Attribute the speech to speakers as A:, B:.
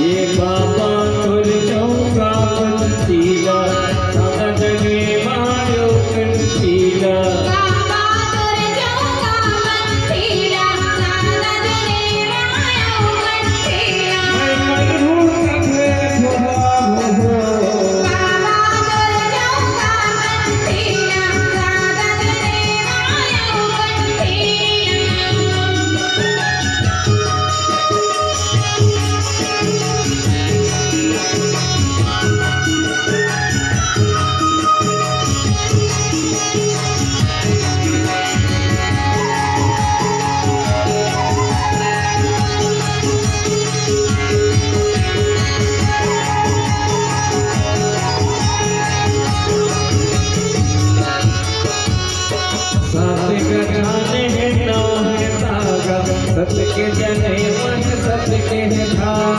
A: ये बाबा तुर चौका पंतीला सदने मायो कंतीला सत्य के जने मन सत्य के था।